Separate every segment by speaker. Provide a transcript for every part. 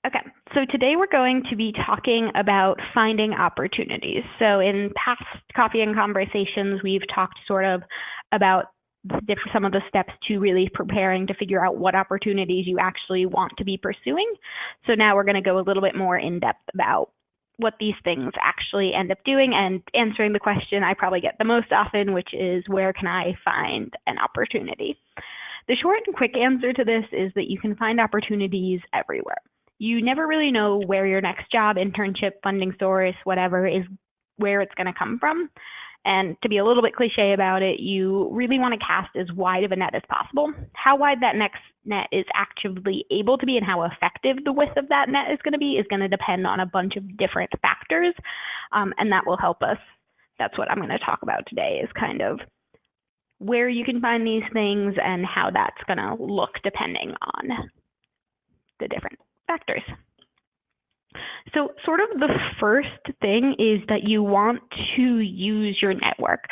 Speaker 1: Okay, so today we're going to be talking about finding opportunities. So in past coffee and conversations, we've talked sort of about some of the steps to really preparing to figure out what opportunities you actually want to be pursuing. So now we're going to go a little bit more in depth about what these things actually end up doing and answering the question I probably get the most often, which is where can I find an opportunity? The short and quick answer to this is that you can find opportunities everywhere. You never really know where your next job, internship, funding source, whatever is, where it's going to come from. And to be a little bit cliche about it, you really want to cast as wide of a net as possible. How wide that next net is actually able to be and how effective the width of that net is going to depend on a bunch of different factors. And that will help us. That's what I'm going to talk about today, is kind of where you can find these things and how that's going to look depending on the different factors. So sort of the first thing is that you want to use your network.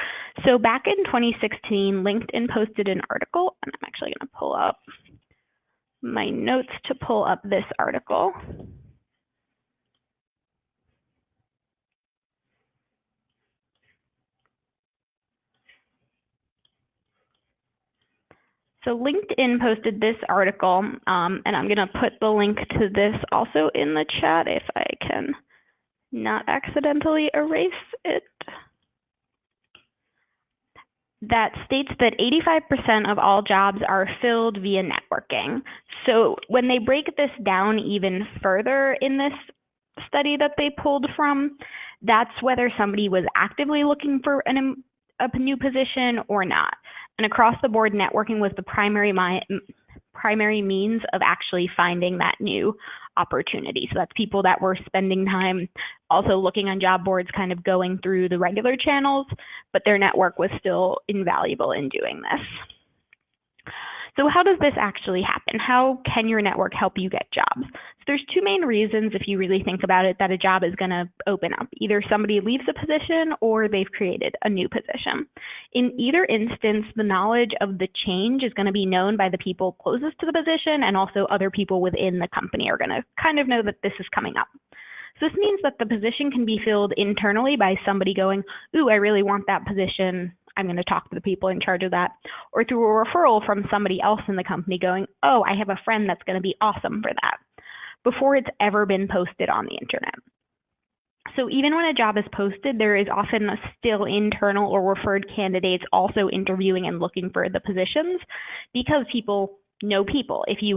Speaker 1: So back in 2016, LinkedIn posted an article, and I'm actually going to pull up my notes to pull up this article. So LinkedIn posted this article, and I'm going to put the link to this also in the chat if I can not accidentally erase it. That states that 85% of all jobs are filled via networking. So when they break this down even further in this study that they pulled from, that's whether somebody was actively looking for a new position or not. And across the board, networking was the primary means of actually finding that new opportunity. So that's people that were spending time also looking on job boards, kind of going through the regular channels, but their network was still invaluable in doing this. So how does this actually happen? How can your network help you get jobs? So there's two main reasons, if you really think about it, that a job is going to open up. Either somebody leaves a position or they've created a new position. In either instance, the knowledge of the change is going to be known by the people closest to the position, and also other people within the company are going to kind of know that this is coming up. So this means that the position can be filled internally by somebody going, ooh, I really want that position. I'm going to talk to the people in charge of that, or through a referral from somebody else in the company going, oh, I have a friend that's going to be awesome for that, before it's ever been posted on the internet. So even when a job is posted, there is often still internal or referred candidates also interviewing and looking for the positions, because people know people. If you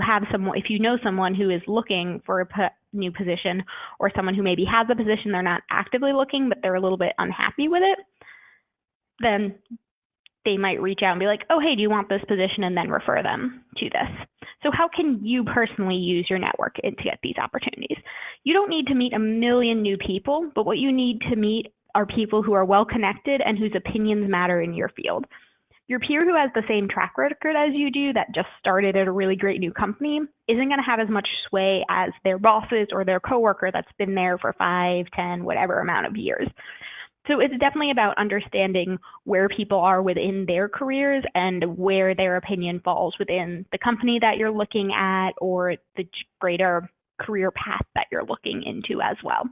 Speaker 1: know someone who is looking for a new position, or someone who maybe has a position, they're not actively looking, but they're a little bit unhappy with it, then they might reach out and be like, oh, hey, do you want this position? And then refer them to this. So how can you personally use your network to get these opportunities? You don't need to meet a million new people, but what you need to meet are people who are well connected and whose opinions matter in your field. Your peer who has the same track record as you do, that just started at a really great new company, isn't going to have as much sway as their bosses or their coworker that's been there for 5, 10, whatever amount of years. So it's definitely about understanding where people are within their careers and where their opinion falls within the company that you're looking at, or the greater career path that you're looking into as well.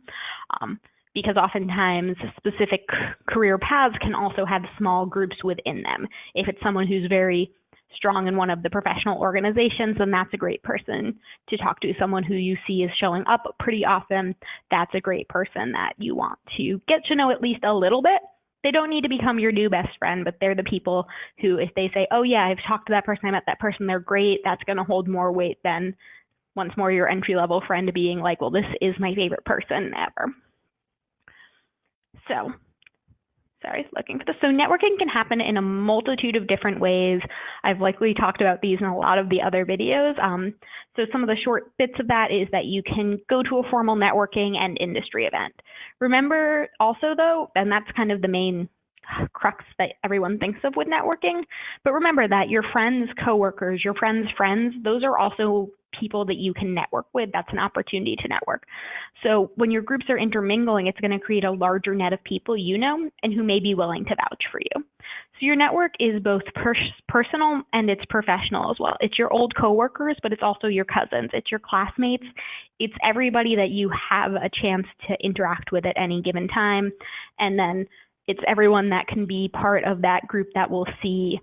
Speaker 1: Because oftentimes specific career paths can also have small groups within them. If it's someone who's very strong in one of the professional organizations, then that's a great person to talk to. Someone who you see is showing up pretty often, that's a great person that you want to get to know at least a little bit. They don't need to become your new best friend, but they're the people who, if they say, oh yeah, I've talked to that person, I met that person, they're great, that's going to hold more weight than once more your entry-level friend being like, well, this is my favorite person ever. So networking can happen in a multitude of different ways. I've likely talked about these in a lot of the other videos. So some of the short bits of that is that you can go to a formal networking and industry event. Remember also though, and that's kind of the main crux that everyone thinks of with networking, but remember that your friends' coworkers, your friends' friends, those are also people that you can network with, that's an opportunity to network. So when your groups are intermingling, it's going to create a larger net of people you know and who may be willing to vouch for you. So your network is both personal and it's professional as well. It's your old coworkers, but it's also your cousins. It's your classmates. It's everybody that you have a chance to interact with at any given time. And then it's everyone that can be part of that group that will see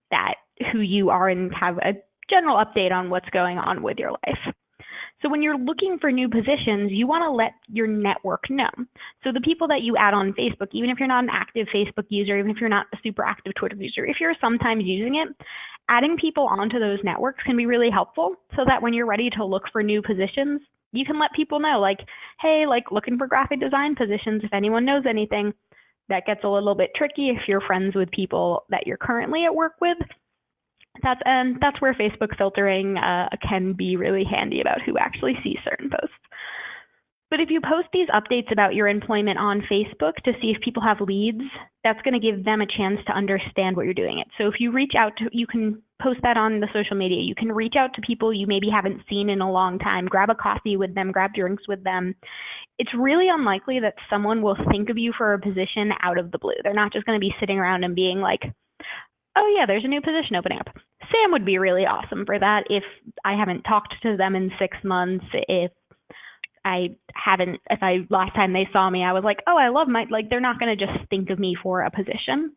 Speaker 1: that who you are and have a general update on what's going on with your life. So when you're looking for new positions, you want to let your network know. So the people that you add on Facebook, even if you're not an active Facebook user, even if you're not a super active Twitter user, if you're sometimes using it, adding people onto those networks can be really helpful so that when you're ready to look for new positions, you can let people know, like, hey, like looking for graphic design positions, if anyone knows anything. That gets a little bit tricky if you're friends with people that you're currently at work with. That's where Facebook filtering can be really handy about who actually sees certain posts. But if you post these updates about your employment on Facebook to see if people have leads, that's going to give them a chance to understand what you're doing it. So if you reach out to, you can post that on the social media. You can reach out to people you maybe haven't seen in a long time, grab a coffee with them, grab drinks with them. It's really unlikely that someone will think of you for a position out of the blue. They're not just going to be sitting around and being like, oh yeah, there's a new position opening up. Sam would be really awesome for that if I haven't talked to them in 6 months, if last time they saw me, I was like, oh, I love they're not going to just think of me for a position.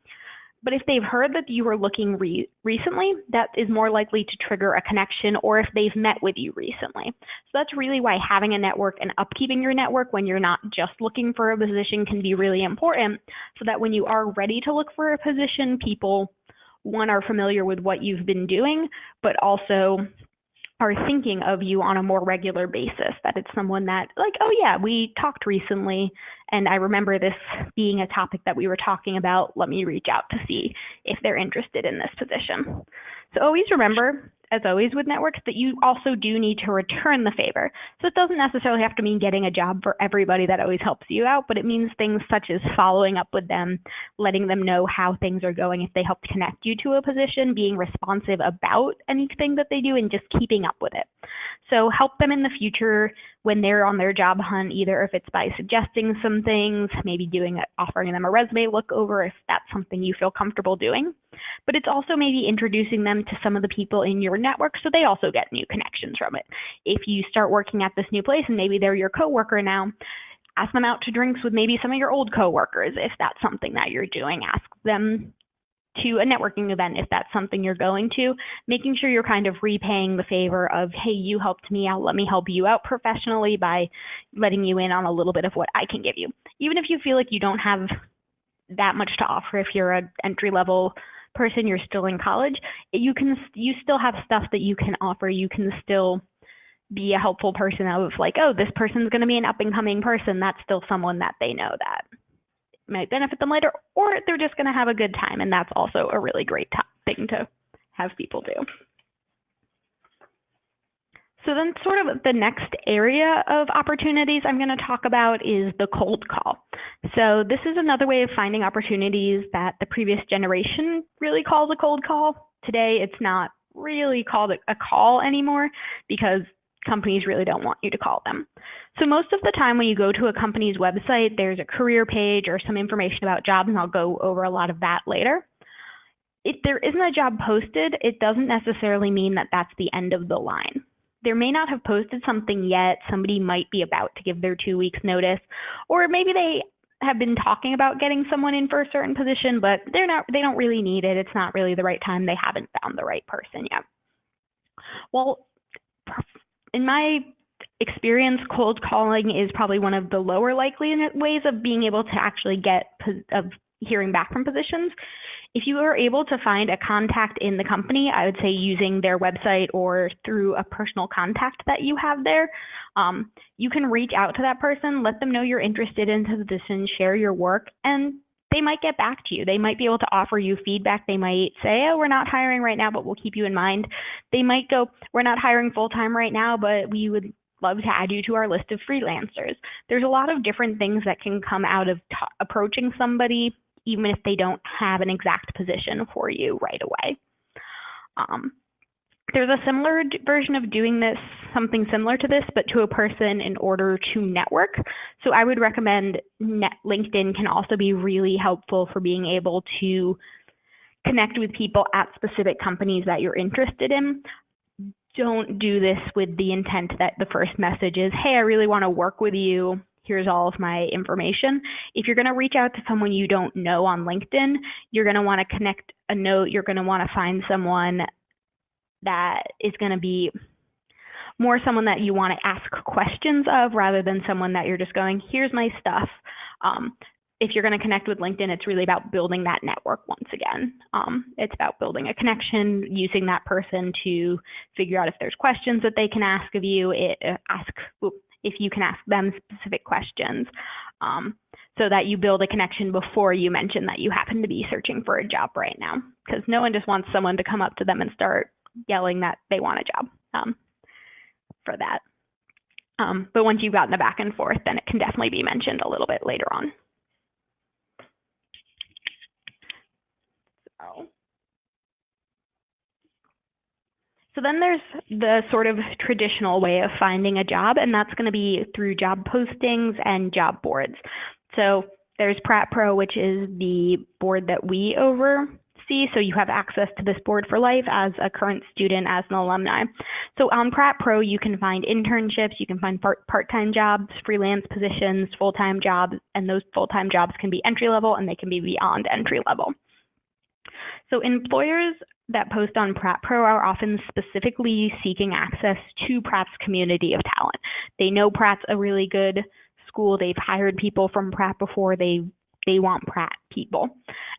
Speaker 1: But if they've heard that you were looking recently, that is more likely to trigger a connection, or if they've met with you recently. So that's really why having a network and upkeeping your network when you're not just looking for a position can be really important, so that when you are ready to look for a position, people, one, are familiar with what you've been doing, but also are thinking of you on a more regular basis, that it's someone that, like, oh yeah, we talked recently and I remember this being a topic that we were talking about. Let me reach out to see if they're interested in this position. So always remember, as always with networks, that you also do need to return the favor. So it doesn't necessarily have to mean getting a job for everybody that always helps you out, but it means things such as following up with them, letting them know how things are going if they helped connect you to a position, being responsive about anything that they do, and just keeping up with it. So help them in the future when they're on their job hunt, either if it's by suggesting some things, maybe offering them a resume look over if that's something you feel comfortable doing. But it's also maybe introducing them to some of the people in your network so they also get new connections from it. If you start working at this new place and maybe they're your coworker now, ask them out to drinks with maybe some of your old coworkers if that's something that you're doing. Ask them to a networking event if that's something you're going to, making sure you're kind of repaying the favor of, hey, you helped me out, let me help you out professionally by letting you in on a little bit of what I can give you. Even if you feel like you don't have that much to offer, if you're an entry-level person, you're still in college, you still have stuff that you can offer. You can still be a helpful person of like, oh, this person's going to be an up-and-coming person. That's still someone that they know that might benefit them later, or they're just going to have a good time, and that's also a really great thing to have people do. So then sort of the next area of opportunities I'm going to talk about is the cold call. So this is another way of finding opportunities that the previous generation really calls a cold call. Today, it's not really called a call anymore because companies really don't want you to call them. So most of the time when you go to a company's website, there's a career page or some information about jobs, and I'll go over a lot of that later. If there isn't a job posted, it doesn't necessarily mean that that's the end of the line. They may not have posted something yet. Somebody might be about to give their 2 weeks notice, or maybe they have been talking about getting someone in for a certain position, but they don't really need it. It's not really the right time. They haven't found the right person yet. Well, in my experience, cold calling is probably one of the lower likely ways of being able to actually of hearing back from positions. If you are able to find a contact in the company, I would say using their website or through a personal contact that you have there, you can reach out to that person, let them know you're interested in the position, share your work, and they might get back to you. They might be able to offer you feedback. They might say, oh, we're not hiring right now, but we'll keep you in mind. They might go, we're not hiring full-time right now, but we would love to add you to our list of freelancers. There's a lot of different things that can come out of approaching somebody, even if they don't have an exact position for you right away. There's a similar version of doing this, something similar to this, but to a person in order to network. So I would recommend LinkedIn can also be really helpful for being able to connect with people at specific companies that you're interested in. Don't do this with the intent that the first message is, hey, I really want to work with you. Here's all of my information. If you're going to reach out to someone you don't know on LinkedIn, you're going to want to connect a note. You're going to want to find someone that is going to be more someone that you want to ask questions of rather than someone that you're just going, here's my stuff. If you're going to connect with LinkedIn, it's really about building that network once again. It's about building a connection, using that person to figure out if there's questions that they can ask of you, if you can ask them specific questions, so that you build a connection before you mention that you happen to be searching for a job right now. Because no one just wants someone to come up to them and start yelling that they want a job for that. But once you've gotten the back and forth, then it can definitely be mentioned a little bit later on. So then there's the sort of traditional way of finding a job, and that's going to be through job postings and job boards. So there's Pratt Pro, which is the board that we oversee. So you have access to this board for life as a current student, as an alumni. So on Pratt Pro, you can find internships, you can find part-time jobs, freelance positions, full-time jobs, and those full-time jobs can be entry-level and they can be beyond entry-level. So employers that post on Pratt Pro are often specifically seeking access to Pratt's community of talent. They know Pratt's a really good school. They've hired people from Pratt before. They want Pratt people.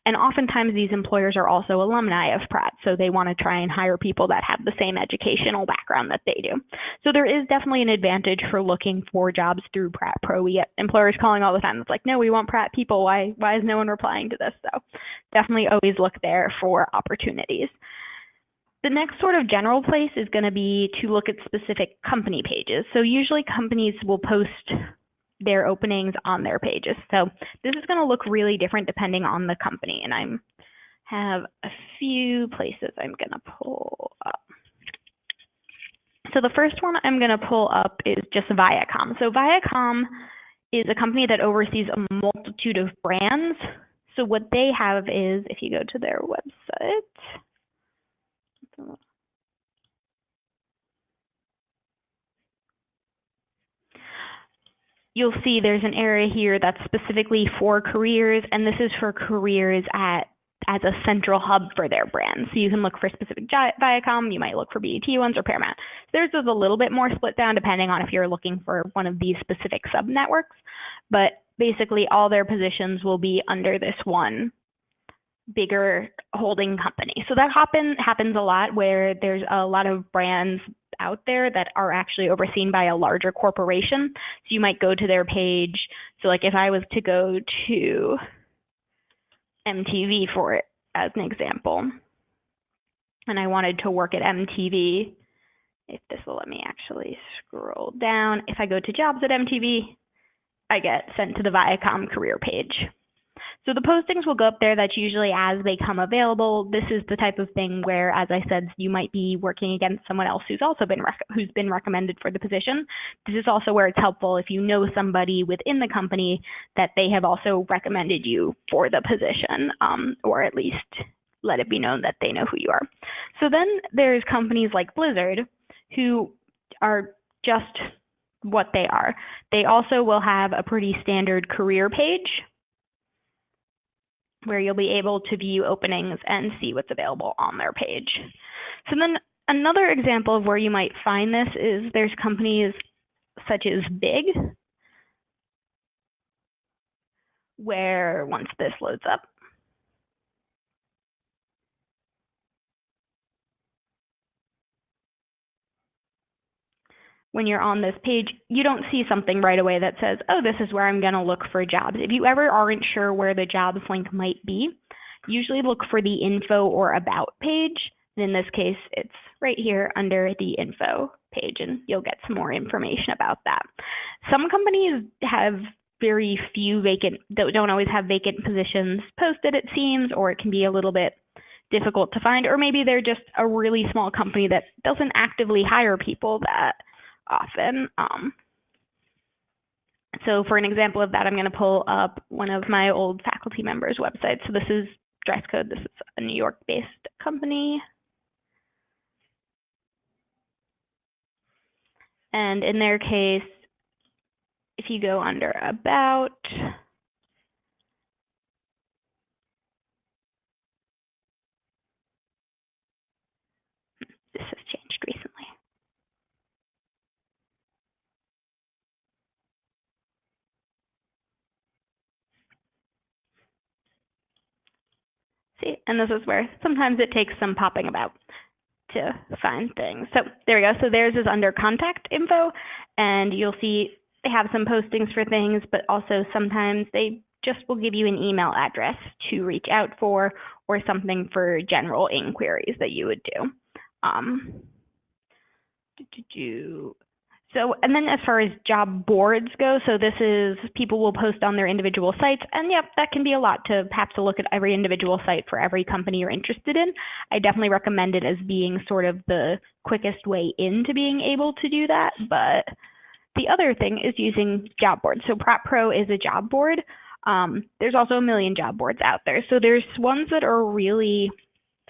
Speaker 1: And oftentimes these employers are also alumni of Pratt, so they want to try and hire people that have the same educational background that they do. So there is definitely an advantage for looking for jobs through Pratt Pro. We get employers calling all the time. It's like, no, we want Pratt people. Why is no one replying to this? So definitely always look there for opportunities. The next sort of general place is going to be to look at specific company pages. So usually companies will post their openings on their pages. So this is going to look really different depending on the company. And I have a few places I'm going to pull up. So the first one I'm going to pull up is just Viacom. So Viacom is a company that oversees a multitude of brands. So what they have is, if you go to their website, you'll see there's an area here that's specifically for careers, and this is for careers as a central hub for their brand. So you can look for specific Viacom, you might look for BET ones or Paramount. Theirs is a little bit more split down depending on if you're looking for one of these specific sub-networks, but basically all their positions will be under this one bigger holding company. So that happens a lot where there's a lot of brands out there that are actually overseen by a larger corporation. So you might go to their page. So like if I was to go to MTV for it as an example, and I wanted to work at MTV, if this will let me actually scroll down, if I go to jobs at MTV, I get sent to the Viacom career page. So the postings will go up there. That's usually as they come available. This is the type of thing where, as I said, you might be working against someone else who's also been recommended for the position. This is also where it's helpful if you know somebody within the company that they have also recommended you for the position, or at least let it be known that they know who you are. So then there's companies like Blizzard who are just what they are. They also will have a pretty standard career page where you'll be able to view openings and see what's available on their page. So then another example of where you might find this is there's companies such as Big, where once this loads up, when you're on this page, you don't see something right away that says, oh, this is where I'm going to look for jobs. If you ever aren't sure where the jobs link might be, usually look for the info or about page. And in this case, it's right here under the info page, and you'll get some more information about that. Some companies have very few don't always have vacant positions posted, it seems, or it can be a little bit difficult to find, or maybe they're just a really small company that doesn't actively hire people that often. So for an example of that, I'm going to pull up one of my old faculty members' websites. So this is Dress Code. This is a New York-based company. And in their case, if you go under About, this has changed recently. See, and this is where sometimes it takes some popping about to find things. So there we go. So theirs is under contact info, and you'll see they have some postings for things, but also sometimes they just will give you an email address to reach out for, or something for general inquiries that you would do. So, and then as far as job boards go, so this is people will post on their individual sites, and yep, that can be a lot to have to look at every individual site for every company you're interested in. I definitely recommend it as being sort of the quickest way into being able to do that, but the other thing is using job boards. So PrepPro is a job board. There's also a million job boards out there. So there's ones that are really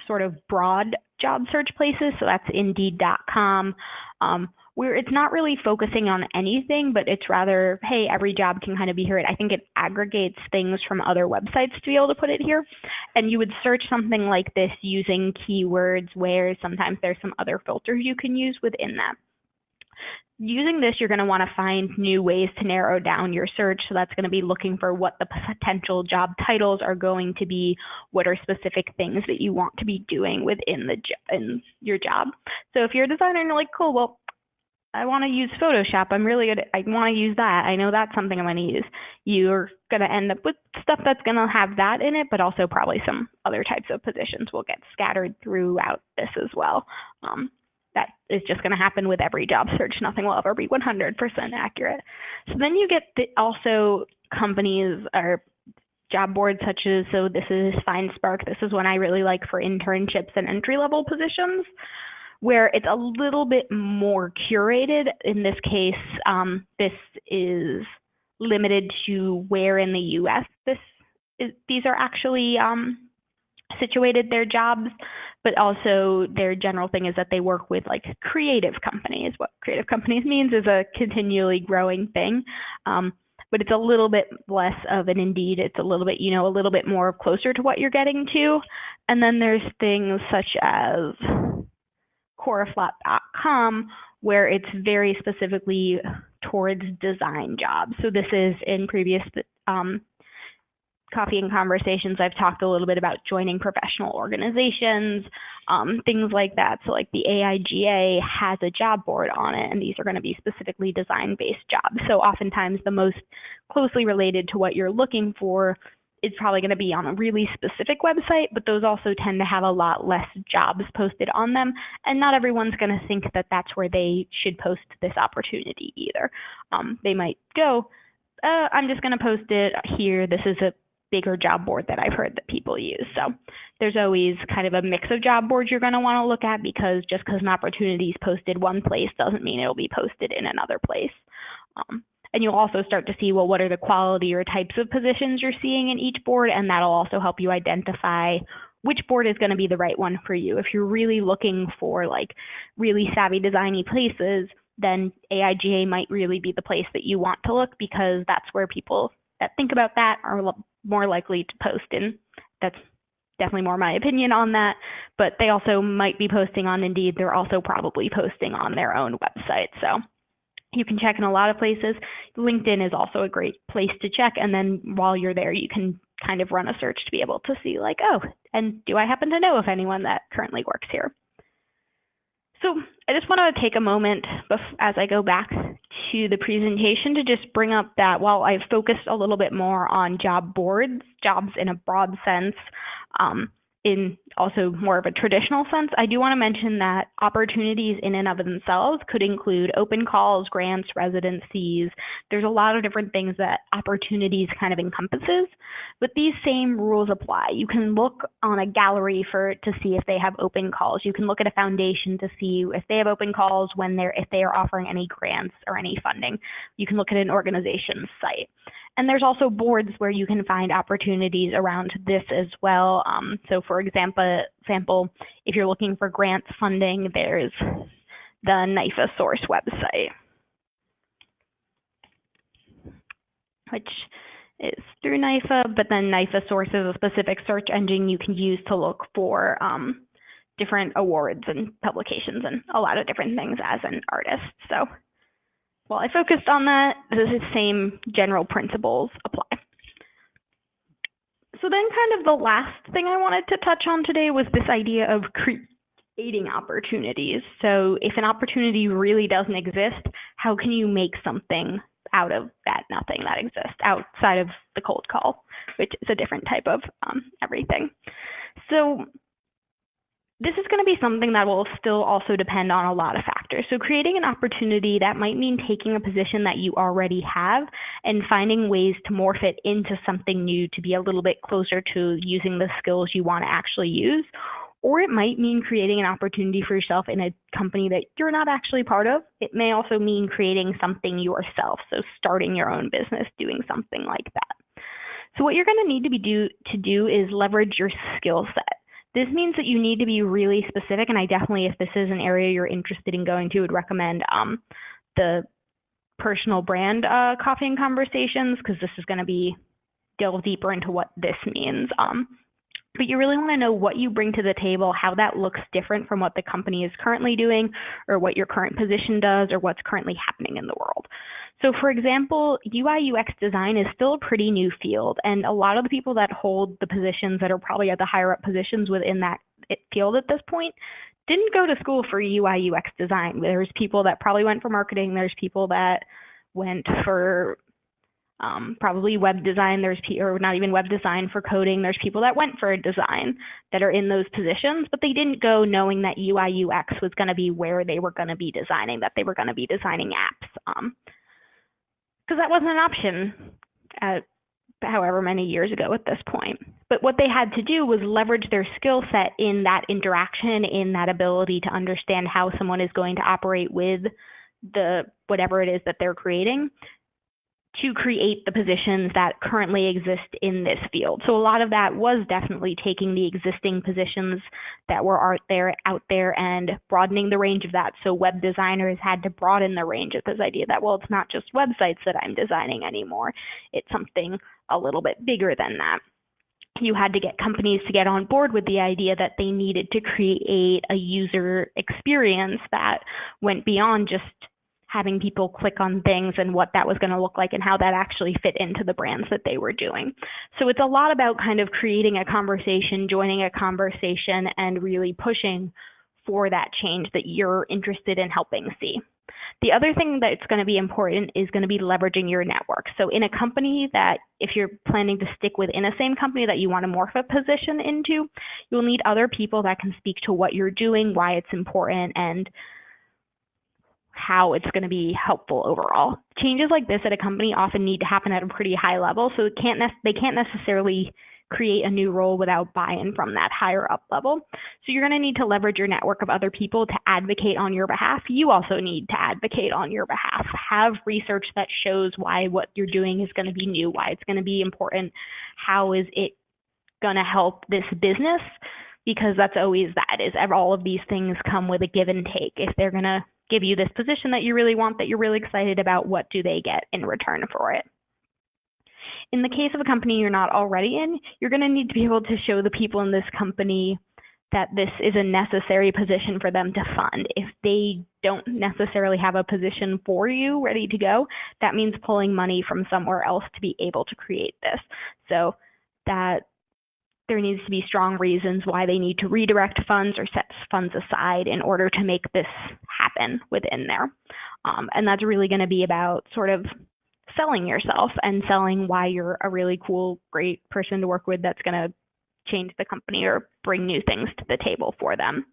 Speaker 1: sort of broad job search places. So that's Indeed.com, where it's not really focusing on anything, but it's rather, hey, every job can kind of be here. I think it aggregates things from other websites to be able to put it here. And you would search something like this using keywords, where sometimes there's some other filters you can use within that. Using this, you're going to want to find new ways to narrow down your search. So that's going to be looking for what the potential job titles are going to be, what are specific things that you want to be doing within in your job. So if you're a designer and you're like, cool, well, I want to use Photoshop. I'm really good. I want to use that. I know that's something I'm going to use. You're going to end up with stuff that's going to have that in it, but also probably some other types of positions will get scattered throughout this as well. That is just going to happen with every job search. Nothing will ever be 100% accurate. So then you get also companies or job boards such as, so this is FindSpark. This is one I really like for internships and entry-level positions, where it's a little bit more curated. In this case, this is limited to where in the U.S. these are actually situated, their jobs, but also their general thing is that they work with like creative companies. What creative companies means is a continually growing thing, but it's a little bit less of an Indeed. It's a little bit, a little bit more closer to what you're getting to. And then there's things such as Coraflop.com, where it's very specifically towards design jobs. So this is in previous Coffee and Conversations, I've talked a little bit about joining professional organizations, things like that. So like the AIGA has a job board on it, and these are going to be specifically design-based jobs. So oftentimes the most closely related to what you're looking for is probably going to be on a really specific website, but those also tend to have a lot less jobs posted on them. And not everyone's going to think that that's where they should post this opportunity either. They might go, I'm just going to post it here. This is a bigger job board that I've heard that people use. So there's always kind of a mix of job boards you're going to want to look at, because just because an opportunity is posted one place doesn't mean it'll be posted in another place. And you'll also start to see, well, what are the quality or types of positions you're seeing in each board, and that'll also help you identify which board is going to be the right one for you. If you're really looking for like really savvy designy places, then AIGA might really be the place that you want to look, because that's where people that think about that are more likely to post in. That's definitely more my opinion on that, but they also might be posting on Indeed. They're also probably posting on their own website. So you can check in a lot of places. LinkedIn is also a great place to check. And then while you're there, you can kind of run a search to be able to see like, oh, and do I happen to know of anyone that currently works here? So I just want to take a moment as I go back to the presentation to just bring up that while I've focused a little bit more on job boards, jobs in a broad sense, in also more of a traditional sense, I do want to mention that opportunities in and of themselves could include open calls, grants, residencies. There's a lot of different things that opportunities kind of encompasses, but these same rules apply. You can look on a gallery to see if they have open calls. You can look at a foundation to see if they have open calls if they are offering any grants or any funding. You can look at an organization's site. And there's also boards where you can find opportunities around this as well. So for example, if you're looking for grants funding, there's the NIFA source website, which is through NIFA, but then NIFA source is a specific search engine you can use to look for different awards and publications and a lot of different things as an artist. So while I focused on that, the same general principles apply. So then kind of the last thing I wanted to touch on today was this idea of creating opportunities. So if an opportunity really doesn't exist, how can you make something out of that nothing that exists outside of the cold call, which is a different type of everything. So this is going to be something that will still also depend on a lot of factors. So creating an opportunity, that might mean taking a position that you already have and finding ways to morph it into something new to be a little bit closer to using the skills you want to actually use. Or it might mean creating an opportunity for yourself in a company that you're not actually part of. It may also mean creating something yourself, so starting your own business, doing something like that. So what you're going to need to do is leverage your skill set. This means that you need to be really specific, and I definitely, if this is an area you're interested in going to, would recommend the personal brand coffee and conversations, because this is going to delve deeper into what this means. But you really want to know what you bring to the table, how that looks different from what the company is currently doing, or what your current position does, or what's currently happening in the world. So for example, UI UX design is still a pretty new field, and a lot of the people that hold the positions that are probably at the higher up positions within that field at this point didn't go to school for UI UX design. There's people that probably went for marketing, there's people that went for probably web design, or not even web design, for coding. There's people that went for design that are in those positions, but they didn't go knowing that UI UX was going to be where they were going to be designing, that they were going to be designing apps. Because that wasn't an option however many years ago at this point. But what they had to do was leverage their skill set in that interaction, in that ability to understand how someone is going to operate with whatever it is that they're creating, to create the positions that currently exist in this field. So a lot of that was definitely taking the existing positions that were out there and broadening the range of that. So web designers had to broaden the range of this idea that, well, it's not just websites that I'm designing anymore. It's something a little bit bigger than that. You had to get companies to get on board with the idea that they needed to create a user experience that went beyond just having people click on things and what that was going to look like and how that actually fit into the brands that they were doing. So it's a lot about kind of creating a conversation, joining a conversation, and really pushing for that change that you're interested in helping see. The other thing that's going to be important is going to be leveraging your network. So in a company that, if you're planning to stick within a same company that you want to morph a position into, you'll need other people that can speak to what you're doing, why it's important, and how it's going to be helpful overall. Changes like this at a company often need to happen at a pretty high level, so they can't necessarily create a new role without buy-in from that higher up level. So you're going to need to leverage your network of other people to advocate on your behalf. You also need to advocate on your behalf. Have research that shows why what you're doing is going to be new, why it's going to be important, how is it going to help this business, because that's always all of these things come with a give and take. If they're going to give you this position that you really want, that you're really excited about, what do they get in return for it? In the case of a company you're not already in, you're going to need to be able to show the people in this company that this is a necessary position for them to fund. If they don't necessarily have a position for you ready to go, that means pulling money from somewhere else to be able to create this. So that there needs to be strong reasons why they need to redirect funds or set funds aside in order to make this happen within there. And that's really going to be about sort of selling yourself and selling why you're a really cool, great person to work with that's going to change the company or bring new things to the table for them.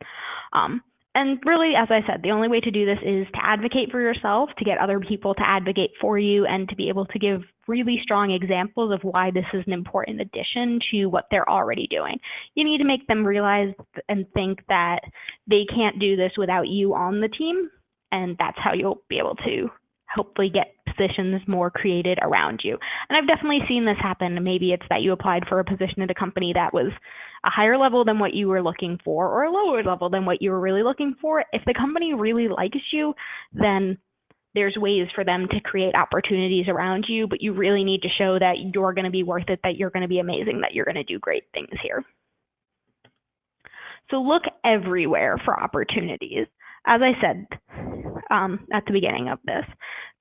Speaker 1: And really, as I said, the only way to do this is to advocate for yourself, to get other people to advocate for you, and to be able to give really strong examples of why this is an important addition to what they're already doing. You need to make them realize and think that they can't do this without you on the team, and that's how you'll be able to hopefully get positions more created around you. And I've definitely seen this happen. Maybe it's that you applied for a position at a company that was a higher level than what you were looking for, or a lower level than what you were really looking for. If the company really likes you, then there's ways for them to create opportunities around you, but you really need to show that you're going to be worth it, that you're going to be amazing, that you're going to do great things here. So look everywhere for opportunities, as I said at the beginning of this,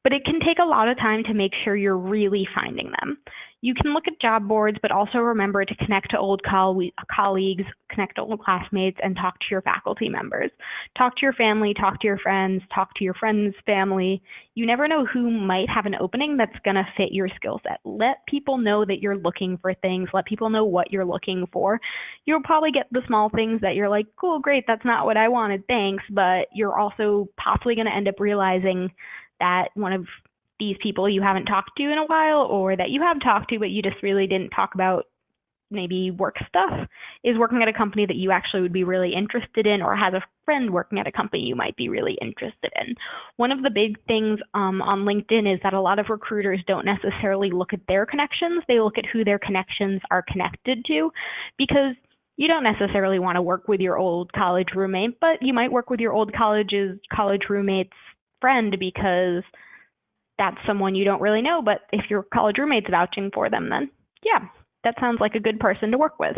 Speaker 1: but it can take a lot of time to make sure you're really finding them. You can look at job boards, but also remember to connect to old colleagues, connect to old classmates, and talk to your faculty members. Talk to your family, talk to your friends, talk to your friends' family. You never know who might have an opening that's going to fit your skill set. Let people know that you're looking for things. Let people know what you're looking for. You'll probably get the small things that you're like, cool, great, that's not what I wanted, thanks, but you're also possibly going to end up realizing that one of these people you haven't talked to in a while, or that you have talked to but you just really didn't talk about maybe work stuff, is working at a company that you actually would be really interested in, or has a friend working at a company you might be really interested in. One of the big things on LinkedIn is that a lot of recruiters don't necessarily look at their connections. They look at who their connections are connected to, because you don't necessarily want to work with your old college roommate, but you might work with your old college roommate's friend, because that's someone you don't really know, but if your college roommate's vouching for them, then yeah, that sounds like a good person to work with.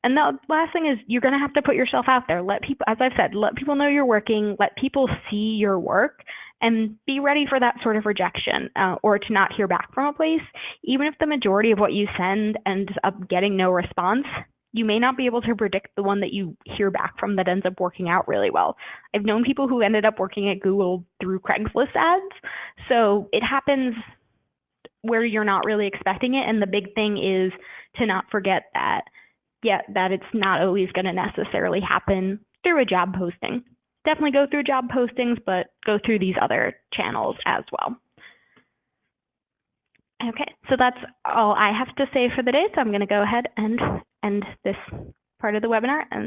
Speaker 1: And the last thing is, you're going to have to put yourself out there. Let people, as I've said, let people know you're working, let people see your work, and be ready for that sort of rejection or to not hear back from a place. Even if the majority of what you send ends up getting no response, you may not be able to predict the one that you hear back from that ends up working out really well. I've known people who ended up working at Google through Craigslist ads. So it happens where you're not really expecting it. And the big thing is to not forget that, that it's not always going to necessarily happen through a job posting. Definitely go through job postings, but go through these other channels as well. Okay, so that's all I have to say for the day. So I'm going to go ahead and end this part of the webinar. And